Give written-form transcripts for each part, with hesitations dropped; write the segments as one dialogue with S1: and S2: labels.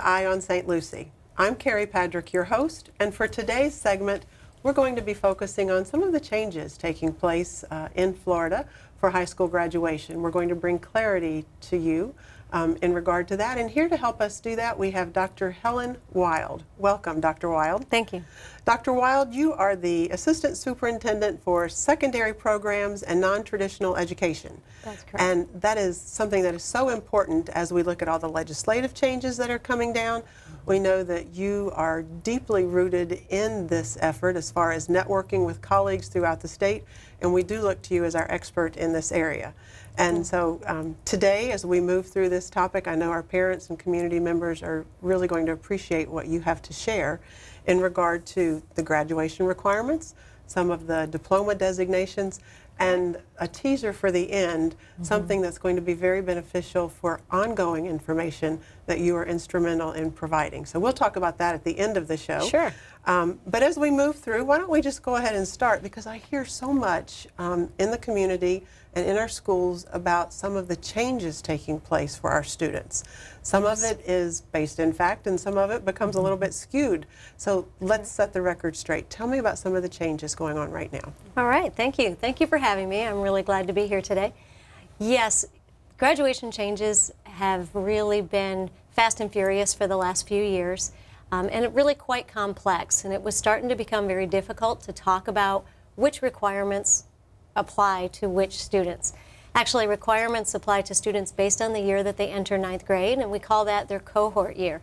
S1: Eye on St. Lucie. I'm Carrie Patrick, your host, and for today's segment, we're going to be focusing on some of the changes taking place in Florida for high school graduation. We're going to bring clarity to you in regard to that, and here to help us do that, we have Dr. Helen Wild. Welcome, Dr. Wild.
S2: Thank you.
S1: Dr. Wild, you are the Assistant Superintendent for Secondary Programs and Non-Traditional Education.
S2: That's correct.
S1: And that is something that is so important as we look at all the legislative changes that are coming down. We know that you are deeply rooted in this effort as far as networking with colleagues throughout the state, and we do look to you as our expert in this area. And so today, as we move through this topic, I know our parents and community members are really going to appreciate what you have to share in regard to the graduation requirements, some of the diploma designations, and a teaser for the end, something that's going to be very beneficial for ongoing information that you are instrumental in providing. So we'll talk about that at the end of the show.
S2: Sure.
S1: But as we move through, why don't we just go ahead and start, because I hear so much in the community and in our schools about some of the changes taking place for our students. Some of it is based in fact, and some of it becomes a little bit skewed. So let's set the record straight. Tell me about some of the changes going on right now.
S2: All right, thank you. Thank you for having me. I'm really glad to be here today. Yes, graduation changes have really been fast and furious for the last few years, and it really quite complex, and it was starting to become very difficult to talk about which requirements apply to which students. Actually, requirements apply to students based on the year that they enter ninth grade, and we call that their cohort year.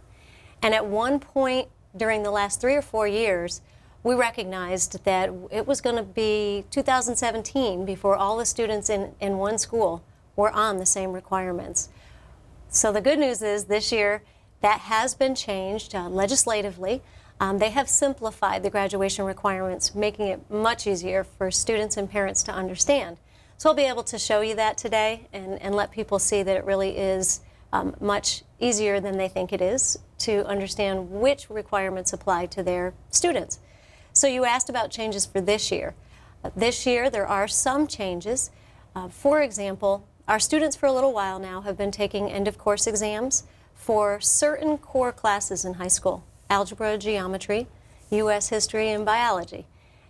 S2: And at one point during the last 3 or 4 years, we recognized that it was going to be 2017 before all the students in one school were on the same requirements. So the good news is this year that has been changed legislatively. They have simplified the graduation requirements, making it much easier for students and parents to understand. So I'll be able to show you that today and let people see that it really is much easier than they think it is to understand which requirements apply to their students. So you asked about changes for this year. This year there are some changes. For example, our students for a little while now have been taking end-of-course exams for certain core classes in high school: algebra, geometry, U.S. history, and biology.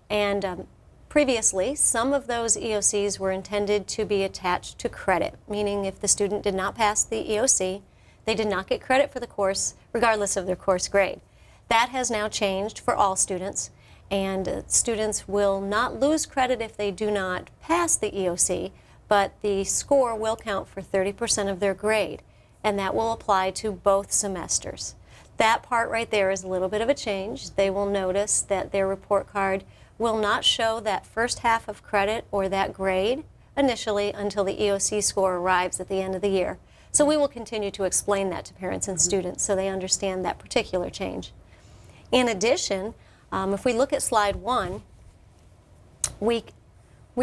S2: And previously, some of those EOCs were intended to be attached to credit, meaning if the student did not pass the EOC, they did not get credit for the course, regardless of their course grade. That has now changed for all students, and students will not lose credit if they do not pass the EOC, but the score will count for 30% of their grade, and that will apply to both semesters. That part right there is a little bit of a change. They will notice that their report card will not show that first half of credit or that grade initially until the EOC score arrives at the end of the year. So we will continue to explain that to parents and students so they understand that particular change. In addition, if we look at slide 1, we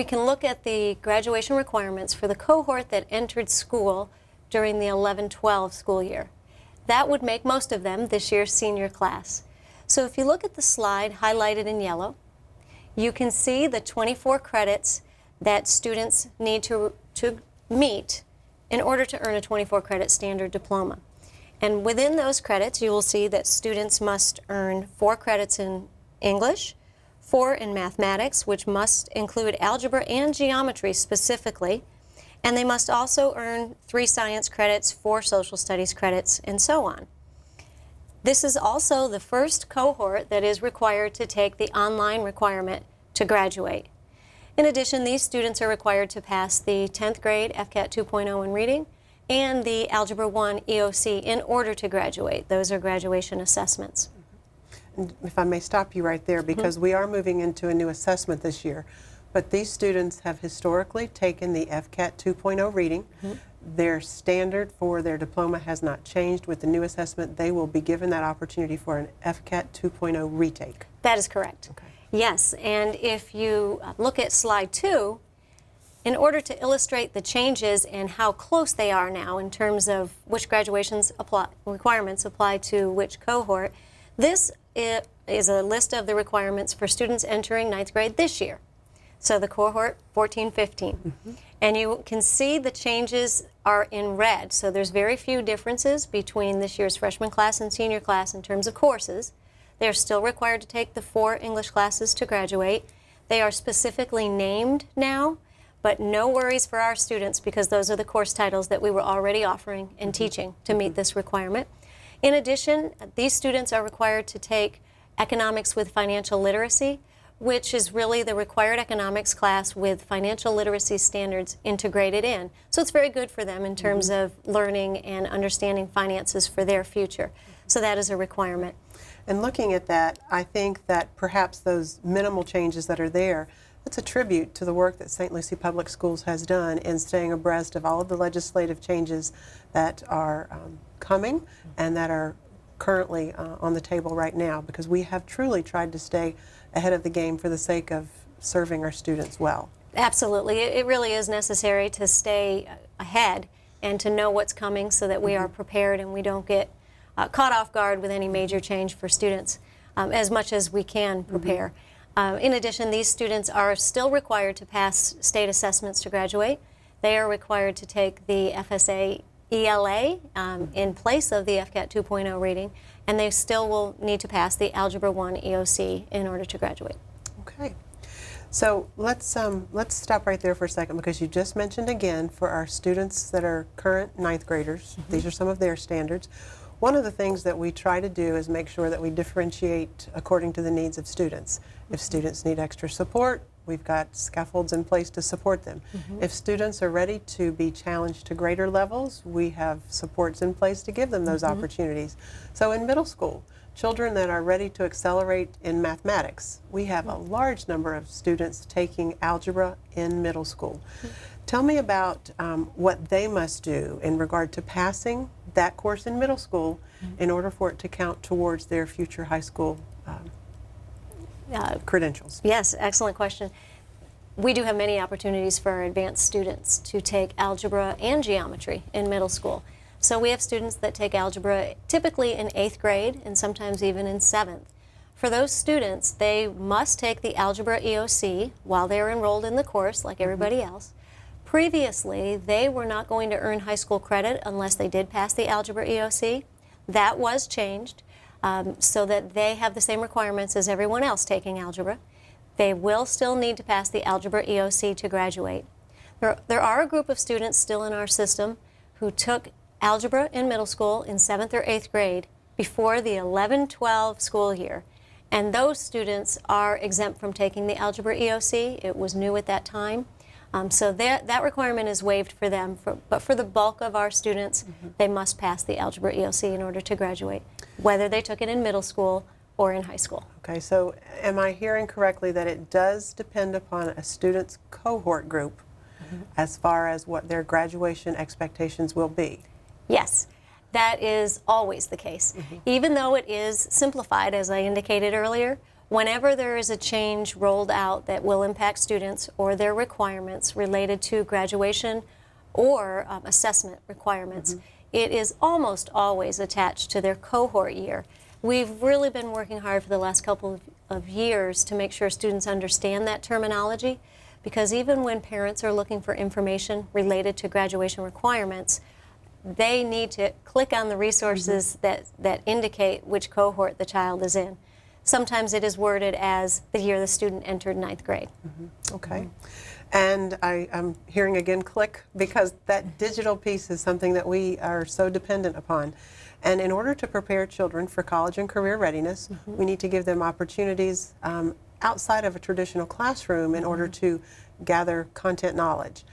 S2: can look at the graduation requirements for the cohort that entered school during the 11-12 school year. That would make most of them this year's senior class. So if you look at the slide highlighted in yellow, you can see the 24 credits that students need to meet in order to earn a 24 credit standard diploma. And within those credits, you will see that students must earn 4 credits in English, 4 in mathematics, which must include algebra and geometry specifically, and they must also earn 3 science credits, 4 social studies credits, and so on. This is also the first cohort that is required to take the online requirement to graduate. In addition, these students are required to pass the 10th grade FCAT 2.0 in reading and the Algebra 1 EOC in order to graduate. Those are graduation assessments.
S1: And if I may stop you right there, because we are moving into a new assessment this year. But these students have historically taken the FCAT 2.0 reading. Their standard for their diploma has not changed. With the new assessment, they will be given that opportunity for an FCAT 2.0 retake.
S2: That is correct.
S1: Okay.
S2: Yes, and if you look at slide 2, in order to illustrate the changes and how close they are now in terms of which requirements apply to which cohort, this is a list of the requirements for students entering ninth grade this year. So the cohort 14-15. And you can see the changes are in red. So there's very few differences between this year's freshman class and senior class in terms of courses. They're still required to take the 4 English classes to graduate. They are specifically named now, but no worries for our students because those are the course titles that we were already offering and teaching to meet this requirement. In addition, these students are required to take economics with financial literacy, which is really the required economics class with financial literacy standards integrated in. So it's very good for them in terms of learning and understanding finances for their future. So that is a requirement.
S1: And looking at that, I think that perhaps those minimal changes that are there, it's a tribute to the work that St. Lucie Public Schools has done in staying abreast of all of the legislative changes that are coming and that are currently on the table right now, because we have truly tried to stay ahead of the game for the sake of serving our students well.
S2: Absolutely. It really is necessary to stay ahead and to know what's coming so that we are prepared and we don't get caught off guard with any major change for students as much as we can prepare. In addition, these students are still required to pass state assessments to graduate. They are required to take the FSA ELA in place of the FCAT 2.0 reading, and they still will need to pass the Algebra 1 EOC in order to graduate.
S1: Okay. So let's stop right there for a second, because you just mentioned again for our students that are current ninth graders, these are some of their standards. One of the things that we try to do is make sure that we differentiate according to the needs of students. If students need extra support, we've got scaffolds in place to support them. If students are ready to be challenged to greater levels, we have supports in place to give them those opportunities. So in middle school, children that are ready to accelerate in mathematics, we have a large number of students taking algebra in middle school. Tell me about what they must do in regard to passing that course in middle school in order for it to count towards their future high school credentials.
S2: Yes, excellent question. We do have many opportunities for our advanced students to take algebra and geometry in middle school. So we have students that take algebra typically in 8th grade and sometimes even in 7th. For those students, they must take the Algebra EOC while they're enrolled in the course like everybody else. Previously, they were not going to earn high school credit unless they did pass the Algebra EOC. That was changed so that they have the same requirements as everyone else taking algebra. They will still need to pass the Algebra EOC to graduate. There are a group of students still in our system who took algebra in middle school in 7th or 8th grade before the 11-12 school year. And those students are exempt from taking the Algebra EOC. It was new at that time. So that requirement is waived for them, but for the bulk of our students, they must pass the Algebra EOC in order to graduate, whether they took it in middle school or in high school.
S1: Okay, so am I hearing correctly that it does depend upon a student's cohort group as far as what their graduation expectations will be?
S2: Yes, that is always the case. Even though it is simplified, as I indicated earlier, whenever there is a change rolled out that will impact students or their requirements related to graduation or assessment requirements, it is almost always attached to their cohort year. We've really been working hard for the last couple of years to make sure students understand that terminology, because even when parents are looking for information related to graduation requirements, they need to click on the resources that indicate which cohort the child is in. Sometimes it is worded as the year the student entered 9th grade.
S1: Okay. And I'm hearing again click, because that digital piece is something that we are so dependent upon. And in order to prepare children for college and career readiness, we need to give them opportunities outside of a traditional classroom in order to gather content knowledge.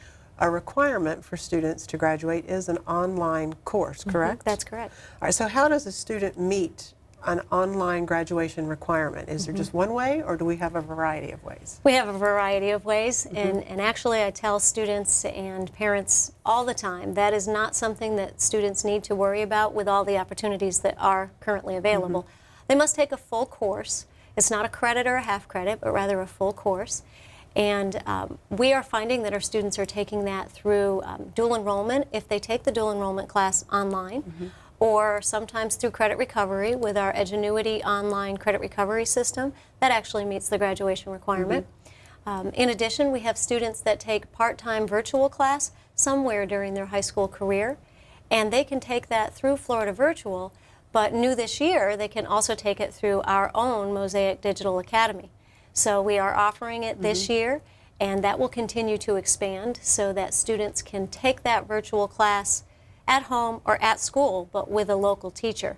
S1: A requirement for students to graduate is an online course, correct?
S2: That's correct.
S1: All right, so how does a student meet an online graduation requirement? Is there just one way, or do we have a variety of ways?
S2: We have a variety of ways, and actually I tell students and parents all the time that is not something that students need to worry about with all the opportunities that are currently available. They must take a full course. It's not a credit or a half credit, but rather a full course. And we are finding that our students are taking that through dual enrollment if they take the dual enrollment class online, or sometimes through credit recovery with our Edgenuity online credit recovery system. That actually meets the graduation requirement. In addition, we have students that take part-time virtual class somewhere during their high school career, and they can take that through Florida Virtual, but new this year, they can also take it through our own Mosaic Digital Academy. So we are offering it this year, and that will continue to expand so that students can take that virtual class at home or at school, but with a local teacher.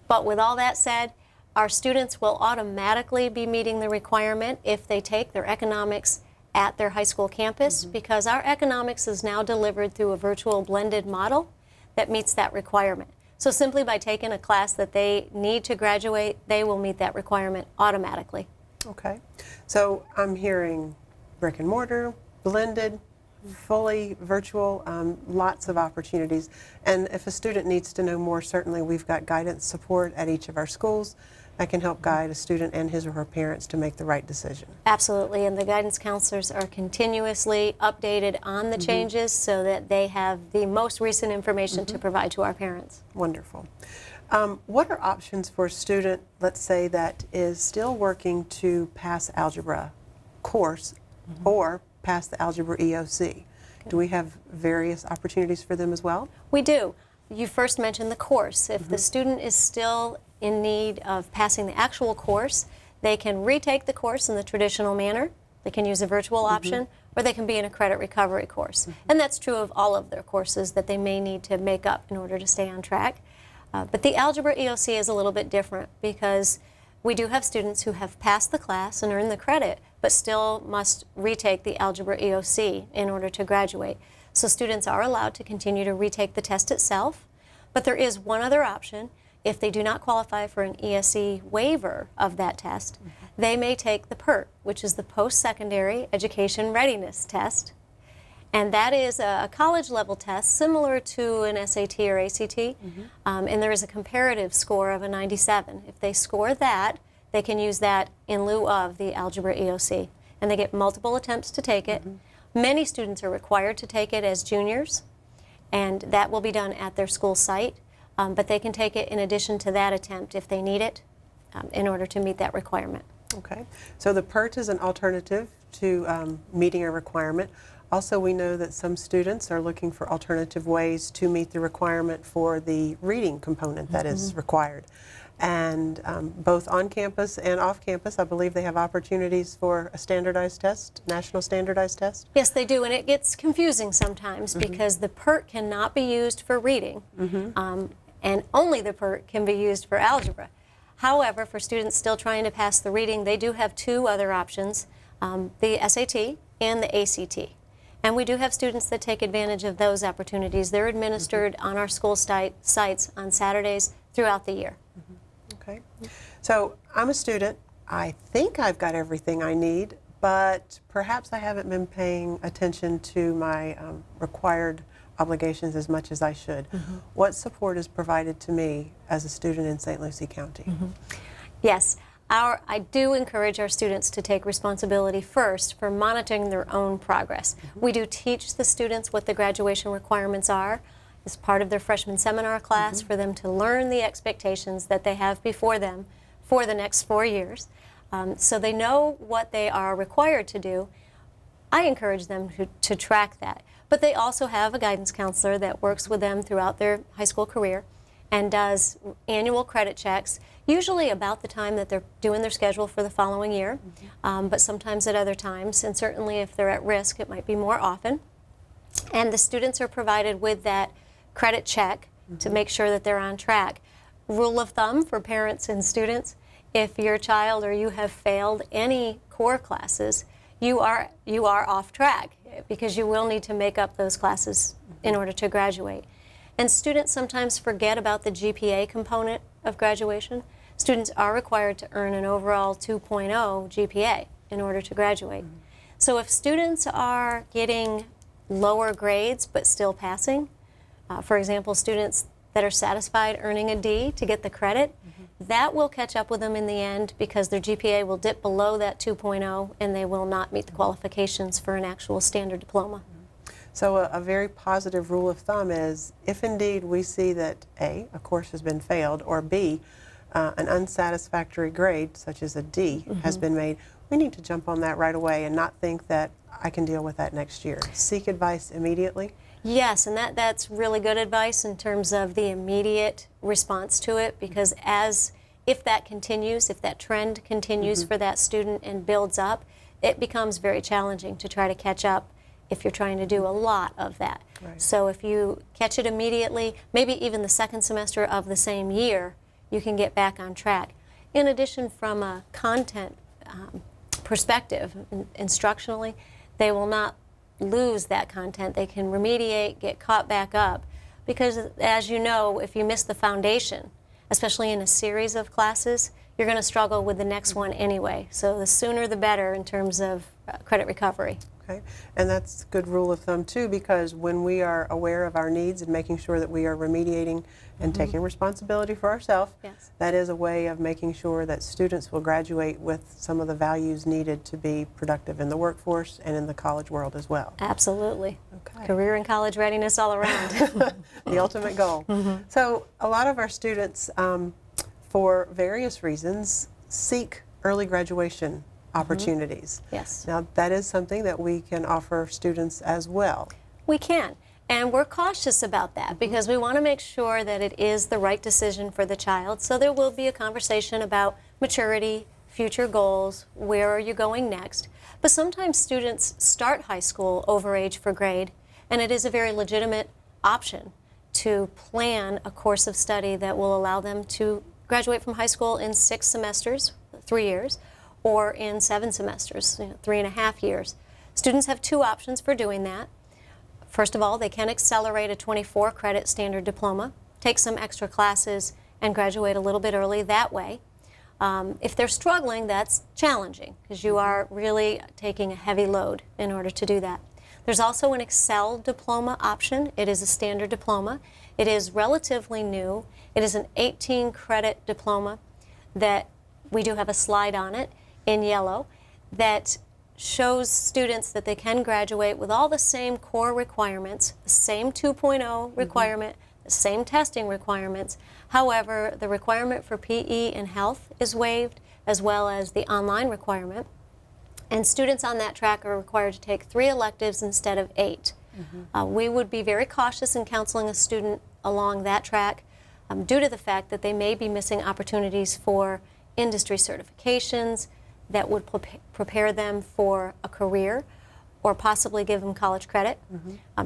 S2: But with all that said, our students will automatically be meeting the requirement if they take their economics at their high school campus, because our economics is now delivered through a virtual blended model that meets that requirement. So simply by taking a class that they need to graduate, they will meet that requirement automatically.
S1: Okay. So I'm hearing brick and mortar, blended, fully virtual, lots of opportunities. And if a student needs to know more, certainly we've got guidance support at each of our schools that can help guide a student and his or her parents to make the right decision.
S2: Absolutely, and the guidance counselors are continuously updated on the changes so that they have the most recent information to provide to our parents.
S1: Wonderful. What are options for a student, let's say, that is still working to pass algebra course or pass the algebra EOC? Do we have various opportunities for them as well?
S2: We do. You first mentioned the course. If the student is still in need of passing the actual course, they can retake the course in the traditional manner. They can use a virtual option, or they can be in a credit recovery course. And that's true of all of their courses that they may need to make up in order to stay on track. But the Algebra EOC is a little bit different because we do have students who have passed the class and earned the credit, but still must retake the Algebra EOC in order to graduate. So students are allowed to continue to retake the test itself, but there is one other option. If they do not qualify for an ESE waiver of that test, they may take the PERT, which is the Post-Secondary Education Readiness Test. And that is a college-level test similar to an SAT or ACT, and there is a comparative score of a 97. If they score that, they can use that in lieu of the Algebra EOC. And they get multiple attempts to take it. Many students are required to take it as juniors, and that will be done at their school site. But they can take it in addition to that attempt if they need it in order to meet that requirement.
S1: Okay. So the PERT is an alternative to meeting a requirement. Also, we know that some students are looking for alternative ways to meet the requirement for the reading component that is required. And both on campus and off campus, I believe they have opportunities for a standardized test, national standardized test.
S2: Yes, they do, and it gets confusing sometimes because the PERT cannot be used for reading, and only the PERT can be used for algebra. However, for students still trying to pass the reading, they do have two other options, the SAT and the ACT. And we do have students that take advantage of those opportunities. They're administered on our school sites on Saturdays throughout the year.
S1: Okay. So I'm a student. I think I've got everything I need, but perhaps I haven't been paying attention to my required obligations as much as I should. What support is provided to me as a student in St. Lucie County?
S2: Yes. I do encourage our students to take responsibility first for monitoring their own progress. We do teach the students what the graduation requirements are as part of their freshman seminar class for them to learn the expectations that they have before them for the next 4 years. So they know what they are required to do. I encourage them to track that. But they also have a guidance counselor that works with them throughout their high school career and does annual credit checks, usually about the time that they're doing their schedule for the following year, but sometimes at other times, and certainly if they're at risk, it might be more often. And the students are provided with that credit check to make sure that they're on track. Rule of thumb for parents and students, if your child or you have failed any core classes, you are off track because you will need to make up those classes in order to graduate. And students sometimes forget about the GPA component of graduation. Students are required to earn an overall 2.0 GPA in order to graduate. So if students are getting lower grades but still passing, for example, students that are satisfied earning a D to get the credit, that will catch up with them in the end because their GPA will dip below that 2.0 and they will not meet the qualifications for an actual standard diploma.
S1: So a very positive rule of thumb is if indeed we see that A, a course has been failed, or B, an unsatisfactory grade, such as a D, has been made, we need to jump on that right away and not think that I can deal with that next year. Seek advice immediately.
S2: Yes, and that's really good advice in terms of the immediate response to it, because if that continues, if that trend continues for that student and builds up, it becomes very challenging to try to catch up if you're trying to do a lot of that.
S1: Right.
S2: So if you catch it immediately, maybe even the second semester of the same year, you can get back on track. In addition, from a content perspective, instructionally, they will not lose that content. They can remediate, get caught back up, because as you know, if you miss the foundation, especially in a series of classes, you're going to struggle with the next one anyway. So the sooner the better in terms of credit recovery.
S1: Okay, and that's a good rule of thumb too, because when we are aware of our needs and making sure that we are remediating and taking responsibility for ourselves,
S2: Yes.
S1: that is a way of making sure that students will graduate with some of the values needed to be productive in the workforce and in the college world as well.
S2: Absolutely.
S1: Okay.
S2: Career and college readiness all around.
S1: The ultimate goal. So a lot of our students, for various reasons, seek early graduation opportunities.
S2: Yes.
S1: Now, that is something that we can offer students as well.
S2: We can. And we're cautious about that because we want to make sure that it is the right decision for the child. So there will be a conversation about maturity, future goals, where are you going next. But sometimes students start high school over age for grade, and it is a very legitimate option to plan a course of study that will allow them to graduate from high school in 6 semesters, 3 years, or in 7 semesters, 3.5 years. Students have 2 options for doing that. First of all, they can accelerate a 24-credit standard diploma, take some extra classes, and graduate a little bit early that way. If they're struggling, that's challenging because you are really taking a heavy load in order to do that. There's also an Excel diploma option. It is a standard diploma. It is relatively new. It is an 18-credit diploma that we do have a slide on it in yellow that shows students that they can graduate with all the same core requirements, the same 2.0 requirement, the same testing requirements. However, the requirement for PE and health is waived, as well as the online requirement. And students on that track are required to take 3 electives instead of 8. We would be very cautious in counseling a student along that track due to the fact that they may be missing opportunities for industry certifications that would prepare them for a career or possibly give them college credit,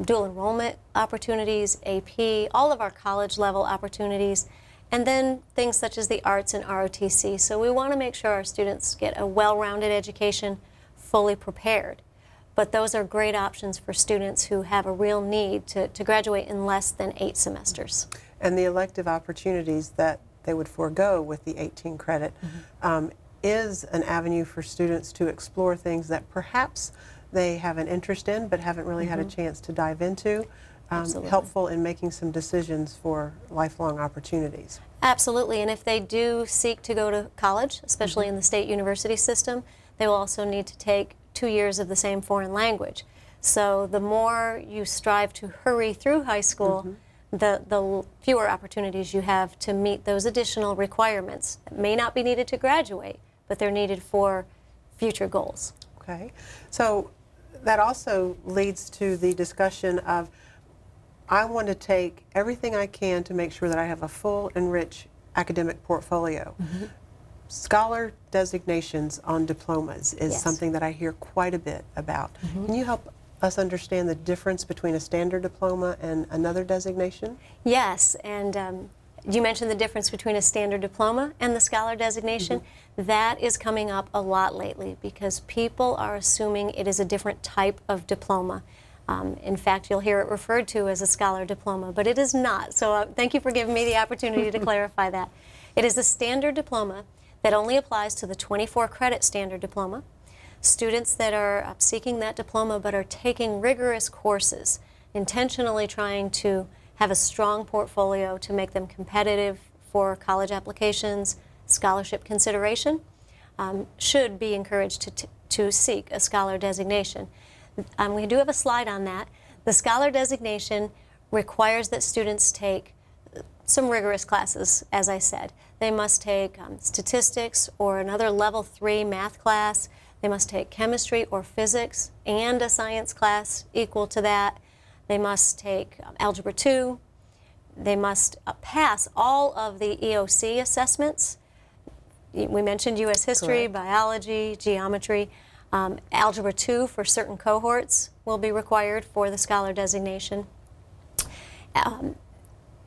S2: dual enrollment opportunities, AP, all of our college level opportunities, and then things such as the arts and ROTC. So we want to make sure our students get a well-rounded education, fully prepared. But those are great options for students who have a real need to graduate in less than 8 semesters.
S1: And the elective opportunities that they would forego with the 18 credit is an avenue for students to explore things that perhaps they have an interest in but haven't really had a chance to dive into. Helpful in making some decisions for lifelong opportunities.
S2: Absolutely, and if they do seek to go to college, especially in the state university system, they will also need to take 2 years of the same foreign language. So the more you strive to hurry through high school, the fewer opportunities you have to meet those additional requirements that may not be needed to graduate, but they're needed for future goals.
S1: Okay, so that also leads to the discussion of I want to take everything I can to make sure that I have a full and rich academic portfolio. Scholar designations on diplomas is
S2: Yes.
S1: something that I hear quite a bit about. Can you help us understand the difference between a standard diploma and another designation?
S2: Yes, and you mentioned the difference between a standard diploma and the scholar designation. That is coming up a lot lately because people are assuming it is a different type of diploma. In fact, you'll hear it referred to as a scholar diploma, but it is not. So thank you for giving me the opportunity to clarify that. It is a standard diploma that only applies to the 24-credit standard diploma. Students that are seeking that diploma but are taking rigorous courses, intentionally trying to have a strong portfolio to make them competitive for college applications, scholarship consideration, should be encouraged to seek a scholar designation. We do have a slide on that. The scholar designation requires that students take some rigorous classes, as I said. They must take statistics or another level 3 math class. They must take chemistry or physics and a science class equal to that. They must take Algebra 2. They must pass all of the EOC assessments. We mentioned U.S. history,
S1: Correct.
S2: biology, geometry. Algebra 2 for certain cohorts will be required for the scholar designation.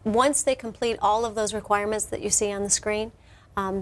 S2: Once they complete all of those requirements that you see on the screen,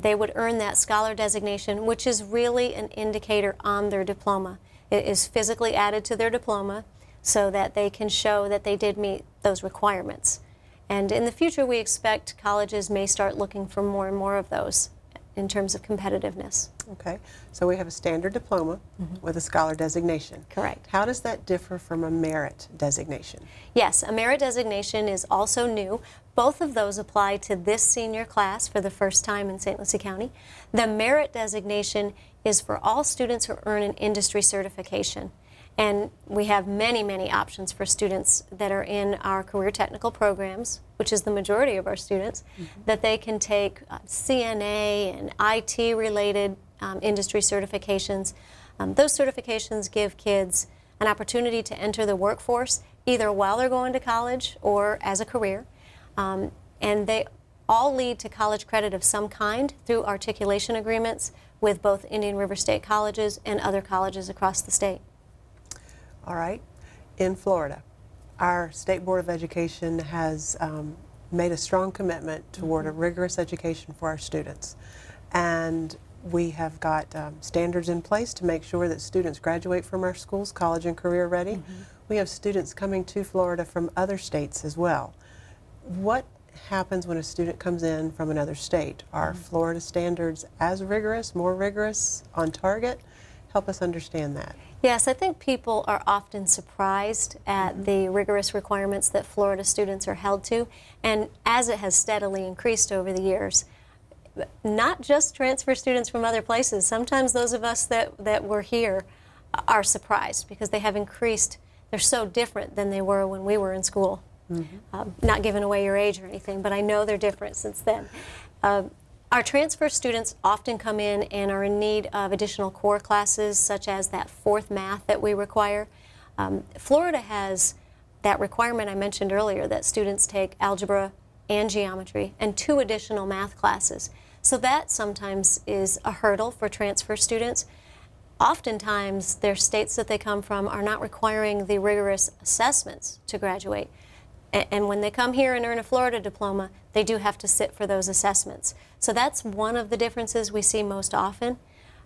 S2: they would earn that scholar designation, which is really an indicator on their diploma. It is physically added to their diploma so that they can show that they did meet those requirements. And in the future, we expect colleges may start looking for more and more of those in terms of competitiveness.
S1: Okay, so we have a standard diploma with a scholar designation.
S2: Correct.
S1: How does that differ from a merit designation?
S2: Yes, a merit designation is also new. Both of those apply to this senior class for the first time in St. Lucie County. The merit designation is for all students who earn an industry certification. And we have many, many options for students that are in our career technical programs, which is the majority of our students, that they can take CNA and IT-related industry certifications. Those certifications give kids an opportunity to enter the workforce either while they're going to college or as a career. And they all lead to college credit of some kind through articulation agreements with both Indian River State colleges and other colleges across the state.
S1: All right. In Florida, our State Board of Education has made a strong commitment toward a rigorous education for our students. And we have got standards in place to make sure that students graduate from our schools college and career ready. We have students coming to Florida from other states as well. What happens when a student comes in from another state? Are Florida standards as rigorous, more rigorous, on target? Help us understand that.
S2: Yes, I think people are often surprised at the rigorous requirements that Florida students are held to, and as it has steadily increased over the years. Not just transfer students from other places. Sometimes those of us that were here are surprised because they have increased. They're so different than they were when we were in school. Not giving away your age or anything, but I know they're different since then. Our transfer students often come in and are in need of additional core classes, such as that fourth math that we require. Florida has that requirement I mentioned earlier that students take algebra and geometry and 2 additional math classes. So that sometimes is a hurdle for transfer students. Oftentimes, their states that they come from are not requiring the rigorous assessments to graduate. And when they come here and earn a Florida diploma, they do have to sit for those assessments. So that's one of the differences we see most often.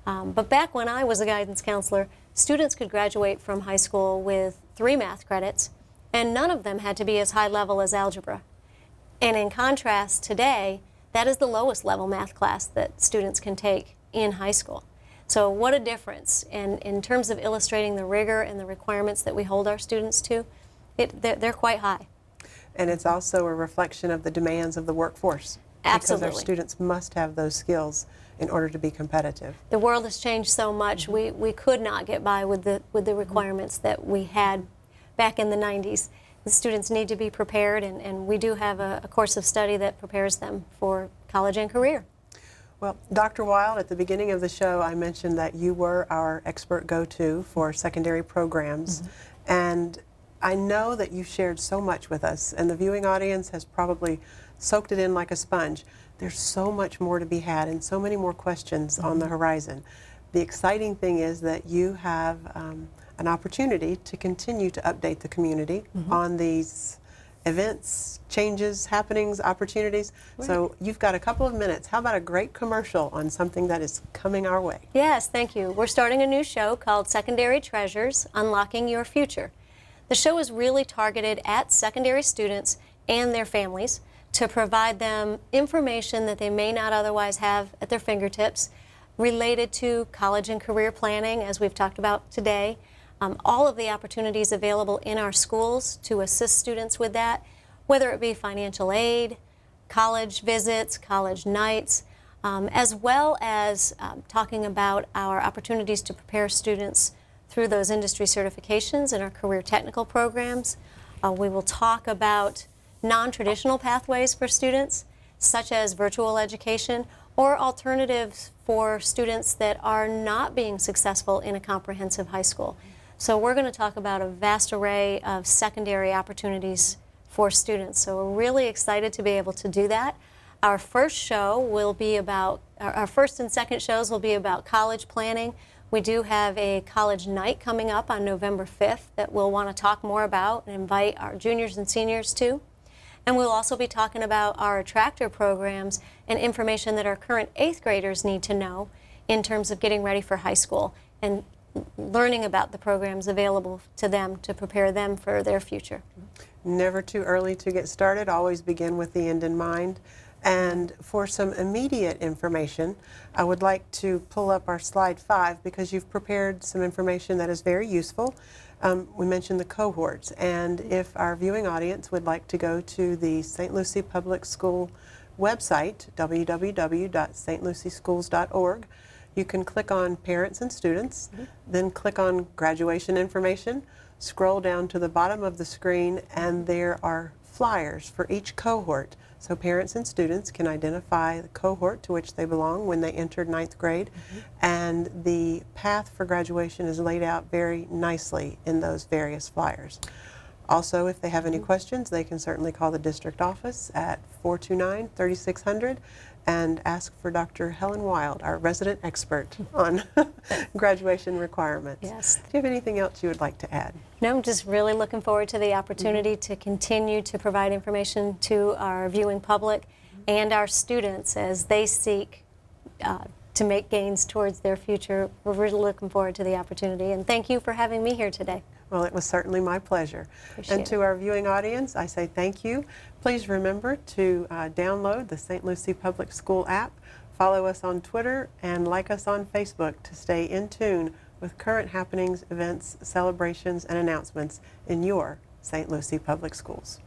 S2: But back when I was a guidance counselor, students could graduate from high school with 3 math credits, and none of them had to be as high level as algebra. And in contrast, today, that is the lowest level math class that students can take in high school. So what a difference. And in terms of illustrating the rigor and the requirements that we hold our students to, they're quite high.
S1: And it's also a reflection of the demands of the workforce.
S2: Absolutely.
S1: Because our students must have those skills in order to be competitive.
S2: The world has changed so much. We could not get by with the requirements that we had back in the 90s. The students need to be prepared, and we do have a course of study that prepares them for college and career.
S1: Well, Dr. Wild, at the beginning of the show, I mentioned that you were our expert go-to for secondary programs. And I know that you shared so much with us, and the viewing audience has probably soaked it in like a sponge. There's so much more to be had and so many more questions on the horizon. The exciting thing is that you have an opportunity to continue to update the community on these events, changes, happenings, opportunities.
S2: Right.
S1: So you've got a couple of minutes. How about a great commercial on something that is coming our way?
S2: Yes, thank you. We're starting a new show called Secondary Treasures, Unlocking Your Future. The show is really targeted at secondary students and their families to provide them information that they may not otherwise have at their fingertips related to college and career planning, as we've talked about today. All of the opportunities available in our schools to assist students with that, whether it be financial aid, college visits, college nights, as well as talking about our opportunities to prepare students through those industry certifications in our career technical programs. We will talk about non-traditional pathways for students, such as virtual education or alternatives for students that are not being successful in a comprehensive high school. So we're going to talk about a vast array of secondary opportunities for students. So we're really excited to be able to do that. Our first show will be about, our first and second shows will be about college planning. We do have a college night coming up on November 5th that we'll want to talk more about and invite our juniors and seniors to. And we'll also be talking about our attractor programs and information that our current 8th graders need to know in terms of getting ready for high school and learning about the programs available to them to prepare them for their future.
S1: Never too early to get started. Always begin with the end in mind. And for some immediate information, I would like to pull up our slide 5 because you've prepared some information that is very useful. We mentioned the cohorts, and if our viewing audience would like to go to the St. Lucie Public School website, www.stlucieschools.org, you can click on Parents and Students, then click on Graduation Information, scroll down to the bottom of the screen, and there are flyers for each cohort. So parents and students can identify the cohort to which they belong when they entered 9th grade, and the path for graduation is laid out very nicely in those various flyers. Also, if they have any questions, they can certainly call the district office at 429-3600 and ask for Dr. Helen Wild, our resident expert on graduation requirements.
S2: Yes.
S1: Do you have anything else you would like to add?
S2: No, I'm just really looking forward to the opportunity to continue to provide information to our viewing public and our students as they seek to make gains towards their future. We're really looking forward to the opportunity, and thank you for having me here today.
S1: Well, it was certainly my pleasure. And to our viewing audience, I say thank you. Please remember to download the St. Lucie Public School app, follow us on Twitter, and like us on Facebook to stay in tune with current happenings, events, celebrations, and announcements in your St. Lucie Public Schools.